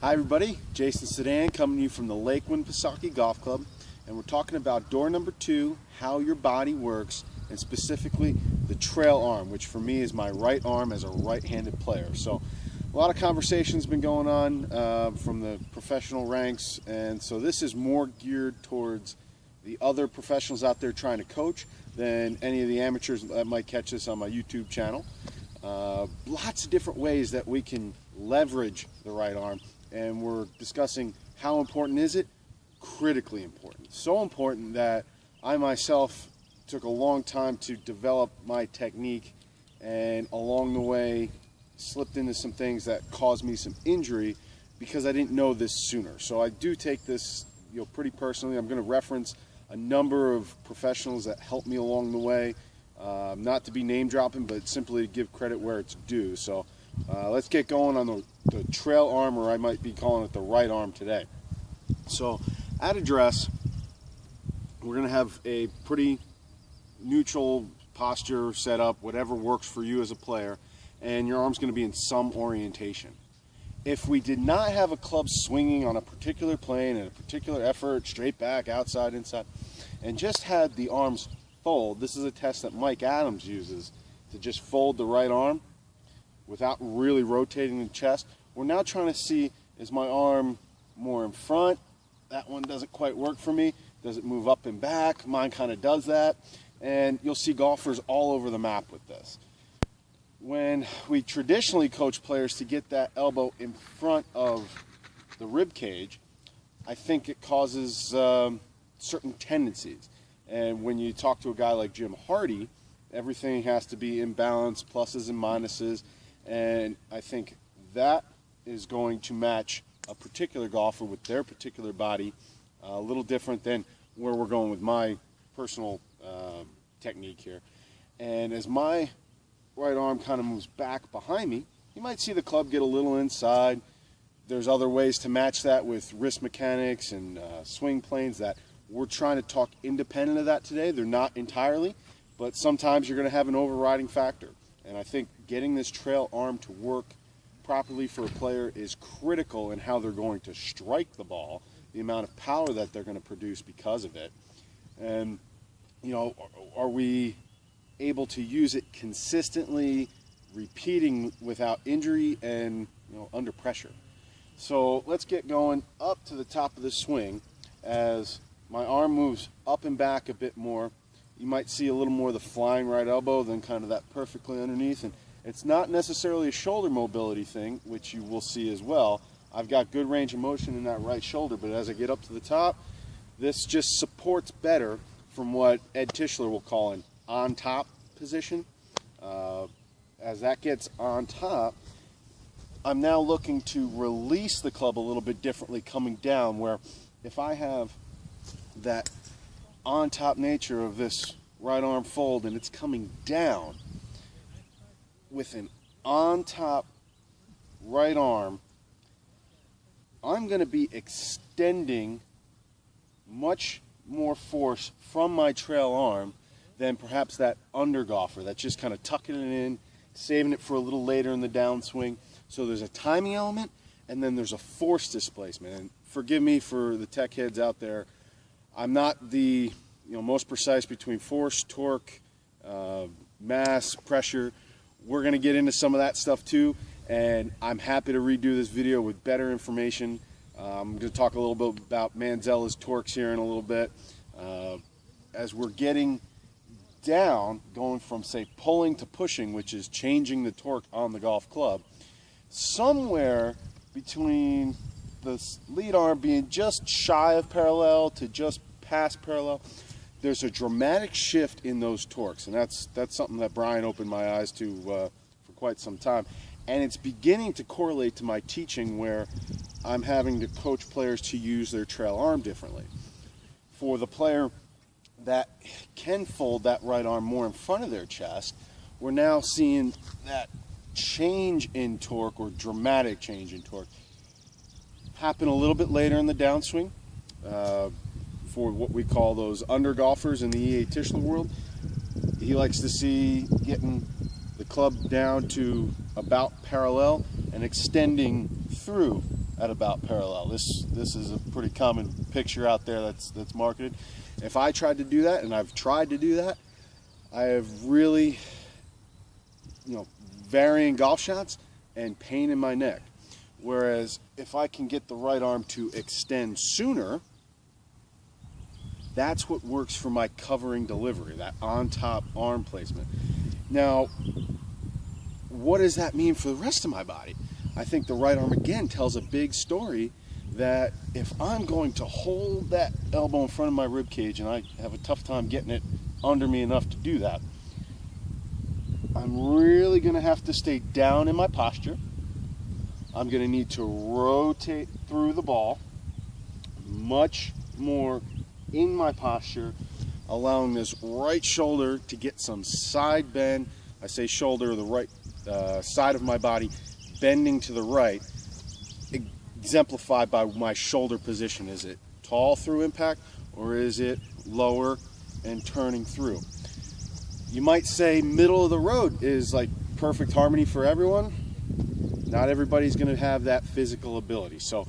Hi everybody, Jason Sedan coming to you from the Lakeland Pisaki Golf Club, and we're talking about door number 2, how your body works, and specifically the trail arm, which for me is my right arm as a right-handed player. So a lot of conversation's been going on from the professional ranks, and so this is more geared towards the other professionals out there trying to coach than any of the amateurs that might catch this on my YouTube channel. Lots of different ways that we can leverage the right arm, and we're discussing how important is it? Critically important. So important that I myself took a long time to develop my technique, and along the way slipped into some things that caused me some injury because I didn't know this sooner. So I do take this pretty personally. I'm going to reference a number of professionals that helped me along the way, not to be name dropping, but simply to give credit where it's due. So let's get going on the trail arm, or I might be calling it the right arm today. So at address, we're going to have a pretty neutral posture set up, whatever works for you as a player, and your arm's going to be in some orientation. If we did not have a club swinging on a particular plane and a particular effort, straight back, outside, inside, and just had the arms fold, this is a test that Mike Adams uses to just fold the right arm without really rotating the chest. We're now trying to see, is my arm more in front? That one doesn't quite work for me. Does it move up and back? Mine kind of does that. And you'll see golfers all over the map with this. When we traditionally coach players to get that elbow in front of the rib cage, I think it causes certain tendencies. And when you talk to a guy like Jim Hardy, everything has to be in balance, pluses and minuses, and I think that is going to match a particular golfer with their particular body, a little different than where we're going with my personal technique here. And as my right arm kind of moves back behind me, you might see the club get a little inside. There's other ways to match that with wrist mechanics and swing planes that we're trying to talk independent of that today. They're not entirely, but sometimes you're going to have an overriding factor. And I think getting this trail arm to work properly for a player is critical in how they're going to strike the ball, the amount of power that they're going to produce because of it. And, are we able to use it consistently, repeating without injury and under pressure? So let's get going up to the top of the swing. As my arm moves up and back a bit more, you might see a little more of the flying right elbow than kind of that perfectly underneath. And it's not necessarily a shoulder mobility thing, which you will see as well. I've got good range of motion in that right shoulder, but as I get up to the top, this just supports better from what Ed Tischler will call an on-top position. As that gets on top, I'm now looking to release the club a little bit differently coming down, where if I have that on-top nature of this right arm fold and it's coming down, with an on-top right arm, I'm going to be extending much more force from my trail arm than perhaps that under golfer that's just kind of tucking it in, saving it for a little later in the downswing. So there's a timing element, and then there's a force displacement. And forgive me for the tech heads out there, I'm not the most precise between force, torque, mass, pressure. We're going to get into some of that stuff too, and I'm happy to redo this video with better information. I'm going to talk a little bit about Manzela's torques here in a little bit. As we're getting down, going from, say, pulling to pushing, which is changing the torque on the golf club, somewhere between the lead arm being just shy of parallel to just past parallel, there's a dramatic shift in those torques, and that's something that Brian opened my eyes to for quite some time. And it's beginning to correlate to my teaching, where I'm having to coach players to use their trail arm differently. For the player that can fold that right arm more in front of their chest, we're now seeing that change in torque, or dramatic change in torque, happen a little bit later in the downswing. For what we call those under golfers in the E.A. Tischler world, he likes to see getting the club down to about parallel and extending through at about parallel. This is a pretty common picture out there that's marketed. If I tried to do that, and I've tried to do that, I have really, varying golf shots and pain in my neck. Whereas if I can get the right arm to extend sooner, that's what works for my covering delivery, that on top arm placement. Now, what does that mean for the rest of my body? I think the right arm again tells a big story that if I'm going to hold that elbow in front of my rib cage, and I have a tough time getting it under me enough to do that, I'm really going to have to stay down in my posture. I'm going to need to rotate through the ball much more in my posture, allowing this right shoulder to get some side bend. I say shoulder, the right side of my body bending to the right, exemplified by my shoulder position. Is it tall through impact, or is it lower and turning through? You might say middle of the road is like perfect harmony for everyone. Not everybody's going to have that physical ability. So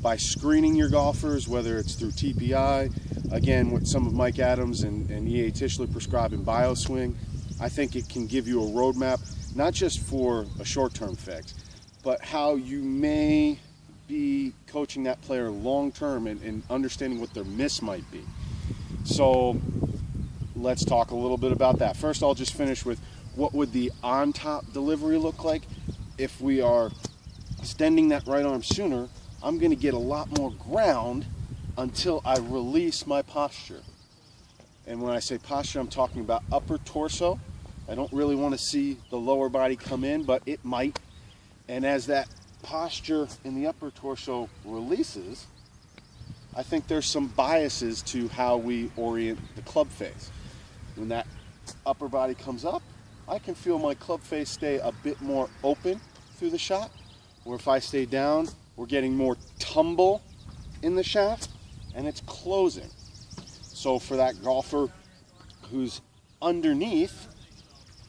by screening your golfers, whether it's through TPI, again, what some of Mike Adams and E.A. Tischler prescribe in BioSwing, I think it can give you a roadmap, not just for a short-term fix, but how you may be coaching that player long-term and understanding what their miss might be. So let's talk a little bit about that. First, I'll just finish with what would the on-top delivery look like. If we are extending that right arm sooner, I'm going to get a lot more ground until I release my posture. And when I say posture, I'm talking about upper torso. I don't really want to see the lower body come in, but it might. And as that posture in the upper torso releases, I think there's some biases to how we orient the club face. When that upper body comes up, I can feel my club face stay a bit more open through the shot. Or if I stay down, we're getting more tumble in the shaft and it's closing. So for that golfer who's underneath,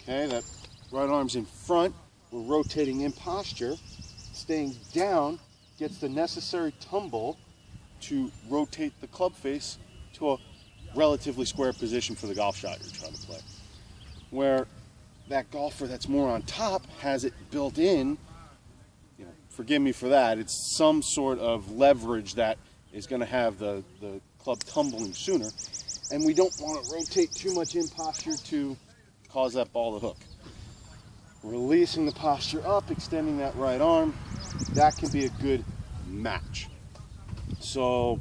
okay, that right arm's in front, we're rotating in posture, staying down gets the necessary tumble to rotate the club face to a relatively square position for the golf shot you're trying to play. Where that golfer that's more on top has it built in, forgive me for that, it's some sort of leverage that is going to have the club tumbling sooner, and we don't want to rotate too much in posture to cause that ball to hook. Releasing the posture up, extending that right arm, that can be a good match. So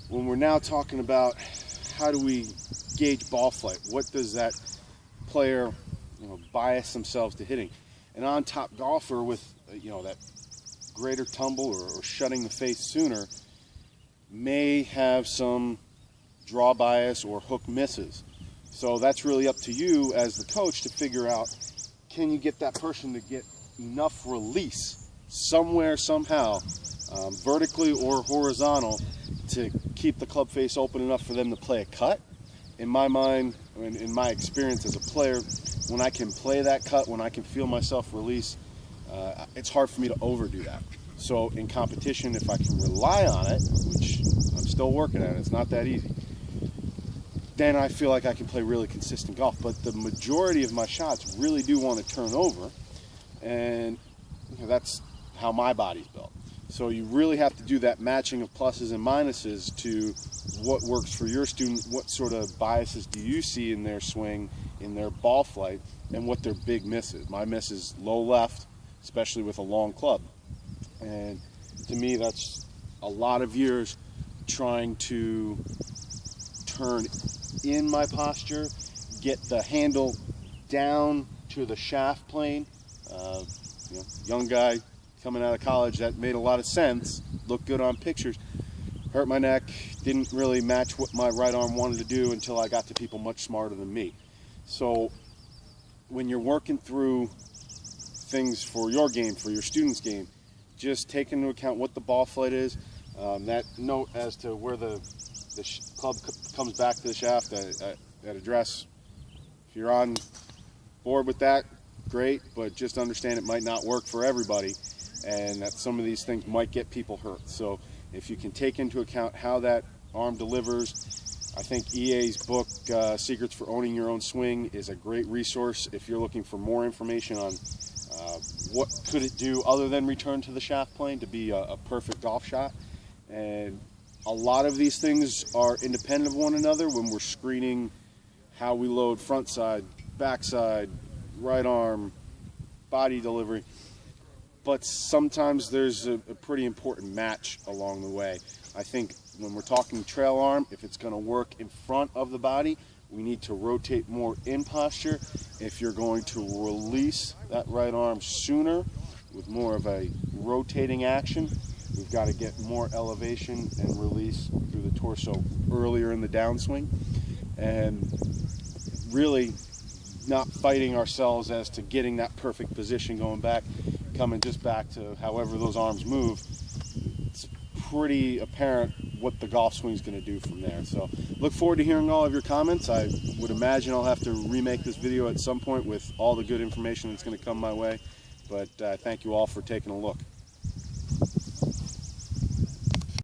when we're now talking about how do we gauge ball flight, what does that player bias themselves to hitting? An on-top golfer with that greater tumble or shutting the face sooner may have some draw bias or hook misses. So that's really up to you as the coach to figure out, can you get that person to get enough release somewhere, somehow, vertically or horizontal, to keep the club face open enough for them to play a cut. In my mind, in my experience as a player, when I can play that cut, when I can feel myself release, it's hard for me to overdo that. So in competition, if I can rely on it, which I'm still working at, it's not that easy, then I feel like I can play really consistent golf. But the majority of my shots really do want to turn over, and that's how my body's built. So you really have to do that matching of pluses and minuses to what works for your student, what sort of biases do you see in their swing, in their ball flight, and what their big miss is. My miss is low left, especially with a long club. And to me, that's a lot of years trying to turn in my posture, get the handle down to the shaft plane. Young guy coming out of college, that made a lot of sense, looked good on pictures. Hurt my neck, didn't really match what my right arm wanted to do until I got to people much smarter than me. So when you're working through things for your game, for your student's game, just take into account what the ball flight is, that note as to where the club comes back to the shaft at address. If you're on board with that, great, but just understand it might not work for everybody. and that some of these things might get people hurt. So if you can take into account how that arm delivers, I think EA's book, Secrets for Owning Your Own Swing, is a great resource if you're looking for more information on what could it do other than return to the shaft plane to be a perfect golf shot. And a lot of these things are independent of one another when we're screening how we load front side, back side, right arm, body delivery. But sometimes there's a pretty important match along the way. I think when we're talking trail arm, if it's going to work in front of the body, we need to rotate more in posture. If you're going to release that right arm sooner with more of a rotating action, we've got to get more elevation and release through the torso earlier in the downswing. And really not fighting ourselves as to getting that perfect position going back, coming just back to however those arms move. It's pretty apparent what the golf swing is going to do from there. So look forward to hearing all of your comments. I would imagine I'll have to remake this video at some point with all the good information that's going to come my way. But thank you all for taking a look.